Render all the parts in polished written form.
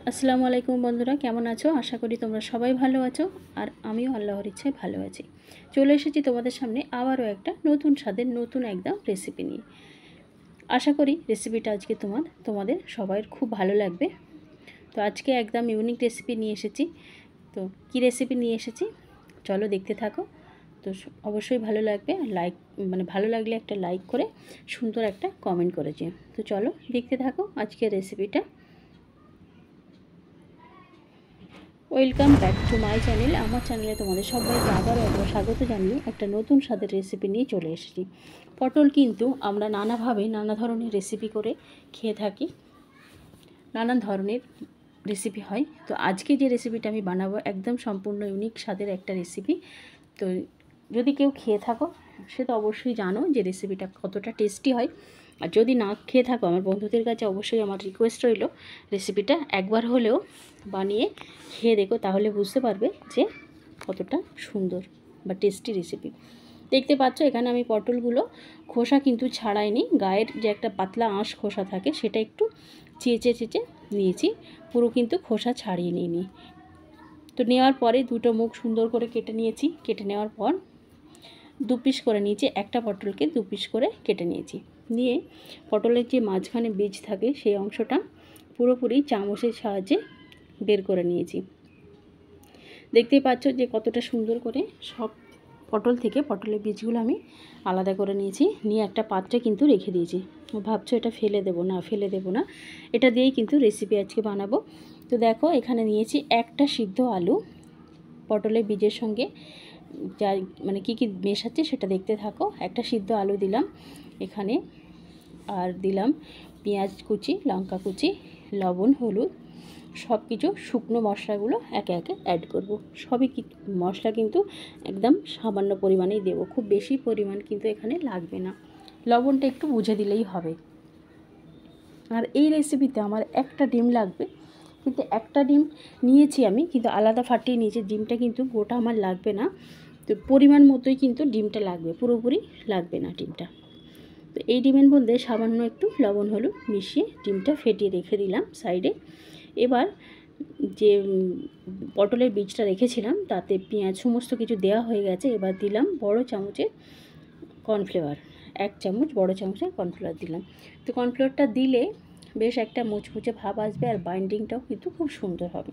আসসালামু আলাইকুম বন্ধুরা, কেমন আছো? আশা করি তোমরা সবাই ভালো আছো আর আমিও আল্লাহর ইচ্ছায় ভালো আছি। চলে এসেছি তোমাদের সামনে আবারও একটা নতুন স্বাদের নতুন একদম রেসিপি নিয়ে। আশা করি রেসিপিটা আজকে তোমাদের সবার খুব ভালো লাগবে। তো আজকে একদম ইউনিক রেসিপি নিয়ে এসেছি। তো কি রেসিপি নিয়ে এসেছি চলো দেখতে থাকো। তো অবশ্যই ভালো লাগবে, ভালো লাগলে একটা লাইক করে সুন্দর একটা কমেন্ট করে দিও। তো চলো দেখতে থাকো আজকের রেসিপিটা। Welcome back to my channel. আমার চ্যানেলে তোমাদের সবাইকে আবারও একবার স্বাগত জানিয়ে একটা নতুন স্বাদের রেসিপি নিয়ে চলে এসেছি। পটল কিন্তু আমরা নানাভাবে নানা ধরনের রেসিপি করে খেয়ে থাকি, নানান ধরনের রেসিপি হয়। তো আজকে যে রেসিপিটা আমি বানাবো একদম সম্পূর্ণ ইউনিক স্বাদের একটা রেসিপি। তো যদি কেউ খেয়ে থাকো সে তো অবশ্যই জানো যে রেসিপিটা কতটা টেস্টি হয়। আর যদি না খেয়ে থাকো আমার বন্ধুদের কাছে অবশ্যই আমার রিকোয়েস্ট রইল রেসিপিটা একবার হলেও বানিয়ে খেয়ে দেখো, তাহলে বুঝতে পারবে যে কতটা সুন্দর বা টেস্টি রেসিপি। দেখতে পাচ্ছ এখানে আমি পটলগুলো খোসা কিন্তু ছাড়াইনি, গায়ের যে একটা পাতলা আঁশ খোসা থাকে সেটা একটু চেঁচে নিয়েছি, পুরো কিন্তু খোসা ছাড়িয়ে নিইনি। তো নেওয়ার পরে দুটো মুখ সুন্দর করে কেটে নিয়েছি। কেটে নেওয়ার পর দু পিস করে নিয়েছি, একটা পটলকে দু পিস করে কেটে নিয়েছি। নিয়ে পটলের যে মাঝখানে বীজ থাকে সেই অংশটা পুরোপুরি চামচের সাহায্যে বের করে নিয়েছি। দেখতেই পাচ্ছ যে কতটা সুন্দর করে সব পটল থেকে পটলের বীজগুলো আমি আলাদা করে নিয়েছি। নিয়ে একটা পাত্রে কিন্তু রেখে দিয়েছি। ভাবছো এটা ফেলে দেবো না, এটা দিয়েই কিন্তু রেসিপি আজকে বানাবো। তো দেখো এখানে নিয়েছি একটা সিদ্ধ আলু, পটলের বীজের সঙ্গে যা কী মেশাচ্ছে সেটা দেখতে থাকো। একটা সিদ্ধ আলু দিলাম এখানে, আর দিলাম পেঁয়াজ কুচি, লঙ্কা কুচি, লবণ, হলুদ, সব কিছু শুকনো মশলাগুলো একে একে অ্যাড করব। সবই মশলা কিন্তু একদম সামান্য পরিমাণেই দেব, খুব বেশি পরিমাণ কিন্তু এখানে লাগবে না। লবণটা একটু বুঝে দিলেই হবে। আর এই রেসিপিতে আমার একটা ডিম লাগবে, কিন্তু একটা ডিম নিয়েছি আমি, কিন্তু আলাদা ফাটিয়ে নিয়েছি। ডিমটা কিন্তু গোটা আমার লাগবে না, তো পরিমাণ মতোই কিন্তু ডিমটা লাগবে, পুরোপুরি লাগবে না ডিমটা। তো এই ডিমের মধ্যে সামান্য একটু লবণ হলুদ মিশিয়ে ডিমটা ফেটিয়ে রেখে দিলাম সাইডে। এবার যে পটলের বীজটা রেখেছিলাম তাতে পেঁয়াজ সমস্ত কিছু দেওয়া হয়ে গেছে। এবার দিলাম বড় চামচে কর্নফ্লাওয়ার, 1 চামচ বড় চামচের কর্নফ্লাওয়ার দিলাম। তো কর্নফ্লাওয়ারটা দিলে বেশ একটা মুচমুচে ভাব আসবে আর বাইন্ডিংটাও কিন্তু খুব সুন্দর হবে।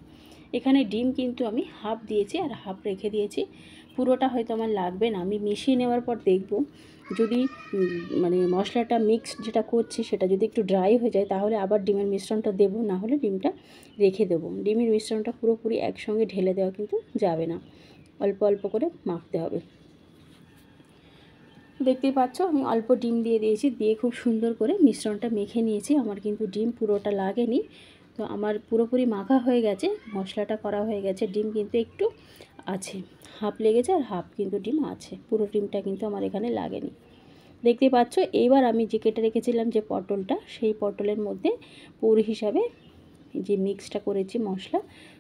এখানে ডিম কিন্তু আমি হাফ দিয়েছি আর হাফ রেখে দিয়েছি, পুরোটা হয়তো আমার লাগবে না। আমি মিশিয়ে নেওয়ার পর দেখব যদি মশলাটা মিক্স যেটা করছি সেটা যদি একটু ড্রাই হয়ে যায় তাহলে আবার ডিমের মিশ্রণটা দেবো, না হলে ডিমটা রেখে দেবো। ডিমের মিশ্রণটা পুরোপুরি একসঙ্গে ঢেলে দেওয়া কিন্তু যাবে না, অল্প অল্প করে মাখতে হবে। দেখতেই পাচ্ছ আমি অল্প ডিম দিয়ে দিয়েছি, দিয়ে খুব সুন্দর করে মিশ্রণটা মেখে নিয়েছি। আমার কিন্তু ডিম পুরোটা লাগেনি, তো আমার পুরোপুরি মাখা হয়ে গেছে, মশলাটা করা হয়ে গেছে। ডিম কিন্তু একটু আছে, হাফ লেগেছে আর হাফ কিন্তু ডিম আছে, পুরো ডিমটা কিন্তু আমার এখানে লাগেনি। দেখতেই পাচ্ছ এইবার আমি যে কেটে রেখেছিলাম যে পটলটা, সেই পটলের মধ্যে পুর হিসাবে যে মিক্সটা করেছি মশলা,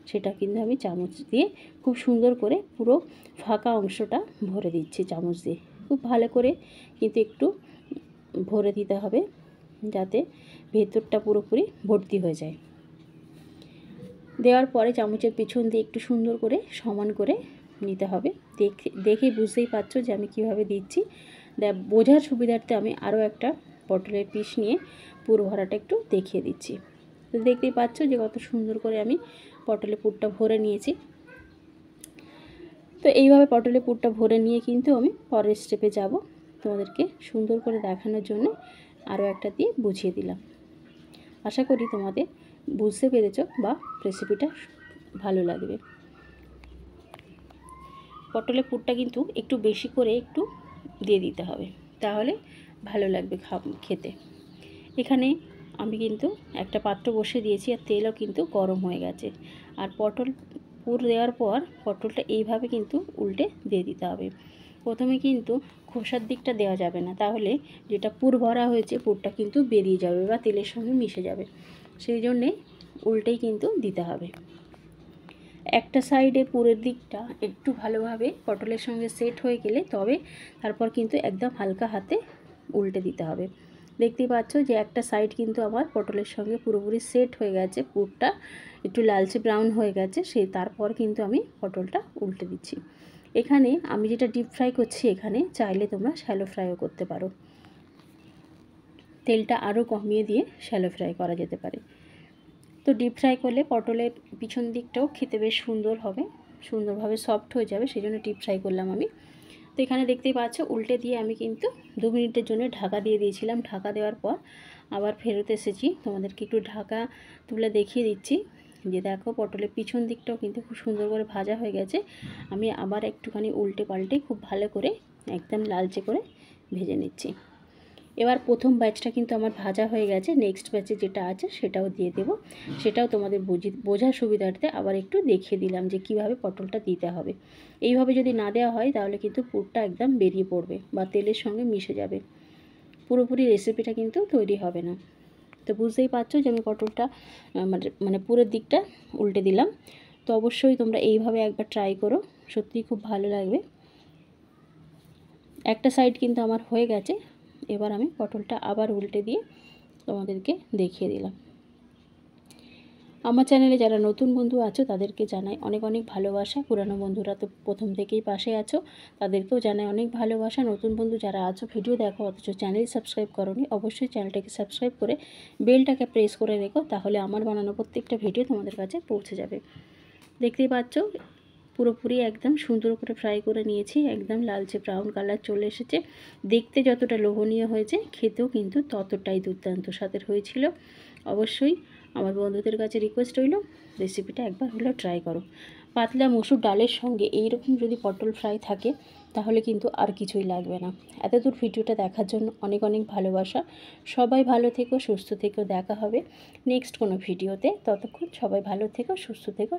সেটা কিন্তু আমি চামচ দিয়ে খুব সুন্দর করে পুরো ফাঁকা অংশটা ভরে দিচ্ছি চামচ দিয়ে। খুব ভালো করে কিন্তু একটু ভরে দিতে হবে যাতে ভেতরটা পুরোপুরি ভর্তি হয়ে যায়। দেওয়ার পরে চামচের পিছন দিয়ে একটু সুন্দর করে সমান করে নিতে হবে। দেখে বুঝতেই পারছো যে আমি কিভাবে দিচ্ছি। বোঝার সুবিধার্থে আমি আরও একটা পটলের পিস নিয়ে পুরো ভরাটা একটু দেখিয়ে দিচ্ছি। তো দেখতেই পাচ্ছ যে কত সুন্দর করে আমি পটলের পুরটা ভরে নিয়েছি। তো এইভাবে পটলের পুরটা ভরে নিয়ে কিন্তু আমি পরের স্টেপে যাব। তোমাদেরকে সুন্দর করে দেখানোর জন্য আরও একটা দিয়ে বুঝিয়ে দিলাম। আশা করি তোমাদের বুঝতে পেরেছো বা রেসিপিটা ভালো লাগবে। পটলের পুরটা কিন্তু একটু বেশি করে একটু দিয়ে দিতে হবে, তাহলে ভালো লাগবে খেতে। এখানে আমি কিন্তু একটা পাত্র বসিয়ে দিয়েছি আর তেলও কিন্তু গরম হয়ে গেছে। আর পটল পুর দেওয়ার পর পটলটা এইভাবে কিন্তু উল্টে দিয়ে দিতে হবে। প্রথমে কিন্তু খোসার দিকটা দেওয়া যাবে না, তাহলে যেটা পুর ভরা হয়েছে পুরটা কিন্তু বেরিয়ে যাবে বা তেলের সঙ্গে মিশে যাবে। সেই জন্যে উল্টেই কিন্তু দিতে হবে। একটা সাইডে পুরের দিকটা একটু ভালোভাবে পটলের সঙ্গে সেট হয়ে গেলে তবে তারপর কিন্তু একদম হালকা হাতে উল্টে দিতে হবে। দেখতেই পাচ্ছ যে একটা সাইড কিন্তু আমার পটলের সঙ্গে পুরোপুরি সেট হয়ে গেছে, পুরটা একটু লালচে ব্রাউন হয়ে গেছে, তারপর কিন্তু আমি পটলটা উল্টে দিচ্ছি। এখানে আমি যেটা ডিপ ফ্রাই করছি, এখানে চাইলে তোমরা শ্যালো ফ্রাইও করতে পারো, তেলটা আরও কমিয়ে দিয়ে শ্যালো ফ্রাই করা যেতে পারে। তো ডিপ ফ্রাই করলে পটলের পিছন দিকটাও খেতে বেশ সুন্দর হবে, সুন্দরভাবে সফট হয়ে যাবে, সেই জন্য ডিপ ফ্রাই করলাম আমি। তো এখানে দেখতেই পাচ্ছ উল্টে দিয়ে আমি কিন্তু 2 মিনিটের জন্য ঢাকা দিয়ে দিয়েছিলাম। ঢাকা দেওয়ার পর আবার ফেরত এসেছি, তোমাদেরকে একটু ঢাকা তুলে দেখিয়ে দিচ্ছি যে দেখো পটলের পিছন দিকটাও কিন্তু খুব সুন্দর করে ভাজা হয়ে গেছে। আমি আবার একটুখানি উল্টে পাল্টে খুব ভালো করে একদম লালচে করে ভেজে নিচ্ছি। এবার প্রথম ব্যাচটা কিন্তু আমার ভাজা হয়ে গেছে, নেক্সট ব্যাচে যেটা আছে সেটাও দিয়ে দেব। সেটাও তোমাদের বোঝার সুবিধার্থে আবার একটু দেখিয়ে দিলাম যে কিভাবে পটলটা দিতে হবে। এইভাবে যদি না দেওয়া হয় তাহলে কিন্তু পুরটা একদম বেরিয়ে পড়বে বা তেলের সঙ্গে মিশে যাবে, পুরোপুরি রেসিপিটা কিন্তু তৈরি হবে না। তো বুঝতেই পারছো যে আমি পটলটা মানে পুরোর দিকটা উল্টে দিলাম। তো অবশ্যই তোমরা এইভাবে একবার ট্রাই করো, সত্যিই খুব ভালো লাগবে। একটা সাইড কিন্তু আমার হয়ে গেছে, এবার আমি পটলটা আবার উল্টে দিয়ে তোমাদেরকে দেখিয়ে দিলাম। আমার চ্যানেলে যারা নতুন বন্ধু আছো তাদেরকে জানাই অনেক অনেক ভালোবাসা। পুরানো বন্ধুরা তো প্রথম থেকেই পাশে আছো, তাদেরকেও জানাই অনেক ভালোবাসা। নতুন বন্ধু যারা আছো ভিডিও দেখো অথচ চ্যানেল সাবস্ক্রাইব করোনি, অবশ্যই চ্যানেলটাকে সাবস্ক্রাইব করে বেলটাকে প্রেস করে রেখো, তাহলে আমার বানানো প্রত্যেকটা ভিডিও তোমাদের কাছে পৌঁছে যাবে। দেখতেই পাচ্ছ পুরোপুরি একদম সুন্দর করে ফ্রাই করে নিয়েছি, একদম লালচে ব্রাউন কালার চলে এসেছে। দেখতে যতটা লোভনীয় হয়েছে, খেতেও কিন্তু ততটাই দুর্দান্ত স্বাদের হয়েছিল। অবশ্যই আমার বন্ধুদের কাছে রিকোয়েস্ট রইল রেসিপিটা একবার হলেও ট্রাই করো। পাতলা মসুর ডালের সঙ্গে এইরকম যদি পটল ফ্রাই থাকে তাহলে কিন্তু আর কিছুই লাগবে না। এতদূর ভিডিওটা দেখার জন্য অনেক অনেক ভালোবাসা। সবাই ভালো থেকো, সুস্থ থেকো। দেখা হবে নেক্সট কোনো ভিডিওতে, ততক্ষণ সবাই ভালো থেকো, সুস্থ থেকো।